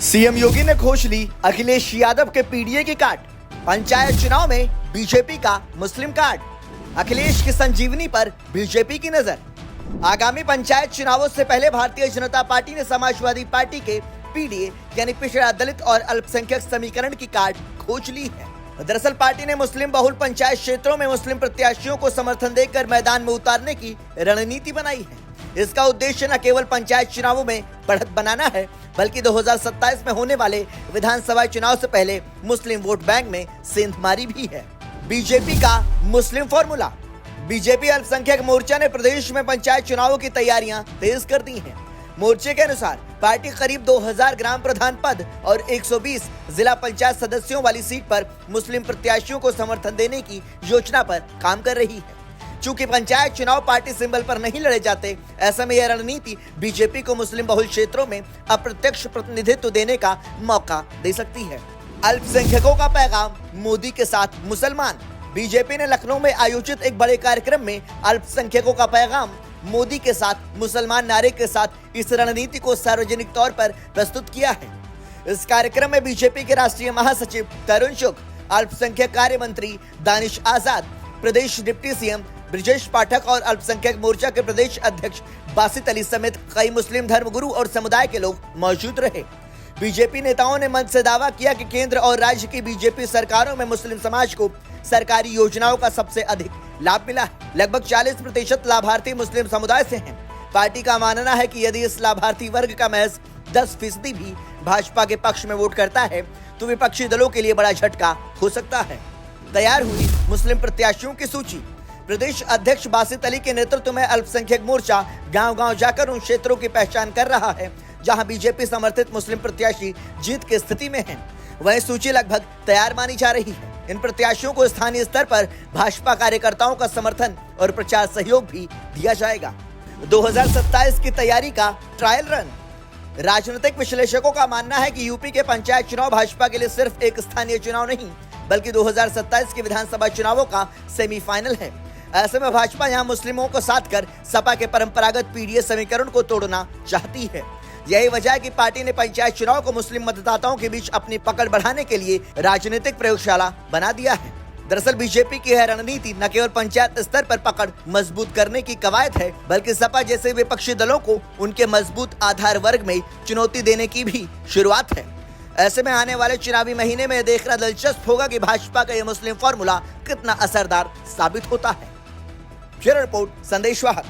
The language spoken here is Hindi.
सीएम योगी ने घोष ली अखिलेश यादव के पीडीए की कार्ड। पंचायत चुनाव में बीजेपी का मुस्लिम कार्ड। अखिलेश की संजीवनी पर बीजेपी की नजर। आगामी पंचायत चुनावों से पहले भारतीय जनता पार्टी ने समाजवादी पार्टी के पीडीए यानी पिछड़ा दलित और अल्पसंख्यक समीकरण की कार्ड खोज ली है। दरअसल पार्टी ने मुस्लिम बहुल पंचायत क्षेत्रों में मुस्लिम प्रत्याशियों को समर्थन देकर मैदान में उतारने की रणनीति बनाई है। इसका उद्देश्य न केवल पंचायत चुनावों में बढ़त बनाना है, बल्कि 2027 में होने वाले विधानसभा चुनाव से पहले मुस्लिम वोट बैंक में सेंधमारी भी है। बीजेपी का मुस्लिम फॉर्मूला। बीजेपी अल्पसंख्यक मोर्चा ने प्रदेश में पंचायत चुनावों की तैयारियां तेज कर दी हैं। मोर्चे के अनुसार पार्टी करीब 2000 ग्राम प्रधान पद और 120 जिला पंचायत सदस्यों वाली सीट पर मुस्लिम प्रत्याशियों को समर्थन देने की योजना पर काम कर रही है। चूंकि पंचायत चुनाव पार्टी सिंबल पर नहीं लड़े जाते, ऐसे में यह रणनीति बीजेपी को मुस्लिम बहुल क्षेत्रों में अप्रत्यक्ष प्रतिनिधित्व देने का मौका दे सकती है। अल्पसंख्यकों का पैगाम, मोदी के साथ मुसलमान। बीजेपी ने लखनऊ में आयोजित एक बड़े कार्यक्रम में अल्पसंख्यकों का पैगाम, मोदी के साथ मुसलमान नारे के साथ इस रणनीति को सार्वजनिक तौर पर प्रस्तुत किया है। इस कार्यक्रम में बीजेपी के राष्ट्रीय महासचिव तरुण चुग, अल्पसंख्यक कार्य मंत्री दानिश आजाद, प्रदेश डिप्टी सीएम ब्रिजेश पाठक और अल्पसंख्यक मोर्चा के प्रदेश अध्यक्ष बासित अली समेत कई मुस्लिम धर्मगुरु और समुदाय के लोग मौजूद रहे। बीजेपी नेताओं ने मंच से दावा किया कि केंद्र और राज्य की बीजेपी सरकारों में मुस्लिम समाज को सरकारी योजनाओं का सबसे अधिक लाभ मिला है। लगभग 40% लाभार्थी मुस्लिम समुदाय से हैं। पार्टी का मानना है कि यदि इस लाभार्थी वर्ग का महज 10% भी भाजपा के पक्ष में वोट करता है तो विपक्षी दलों के लिए बड़ा झटका हो सकता है। तैयार हुई मुस्लिम प्रत्याशियों की सूची। प्रदेश अध्यक्ष बासित अली के नेतृत्व में अल्पसंख्यक मोर्चा गांव-गांव जाकर उन क्षेत्रों की पहचान कर रहा है जहां बीजेपी समर्थित मुस्लिम प्रत्याशी जीत की स्थिति में हैं। वह सूची लगभग तैयार मानी जा रही है। इन प्रत्याशियों को स्थानीय स्तर पर भाजपा कार्यकर्ताओं का समर्थन और प्रचार सहयोग भी दिया जाएगा। 2027 की तैयारी का ट्रायल रन। राजनीतिक विश्लेषकों का मानना है कि यूपी के पंचायत चुनाव भाजपा के लिए सिर्फ एक स्थानीय चुनाव नहीं, बल्कि 2027 के विधानसभा चुनावों का सेमीफाइनल है। ऐसे में भाजपा यहां मुस्लिमों को साथ कर सपा के परंपरागत पीडीए समीकरण को तोड़ना चाहती है। यही वजह है कि पार्टी ने पंचायत चुनाव को मुस्लिम मतदाताओं के बीच अपनी पकड़ बढ़ाने के लिए राजनीतिक प्रयोगशाला बना दिया है। दरअसल बीजेपी की यह रणनीति न केवल पंचायत स्तर पर पकड़ मजबूत करने की कवायद है, बल्कि सपा जैसे विपक्षी दलों को उनके मजबूत आधार वर्ग में चुनौती देने की भी शुरुआत है। ऐसे में आने वाले चुनावी महीने में देखना दिलचस्प होगा कि भाजपा का यह मुस्लिम फॉर्मूला कितना असरदार साबित होता है। ब्यूरो रिपोर्ट, संदेश वाहक।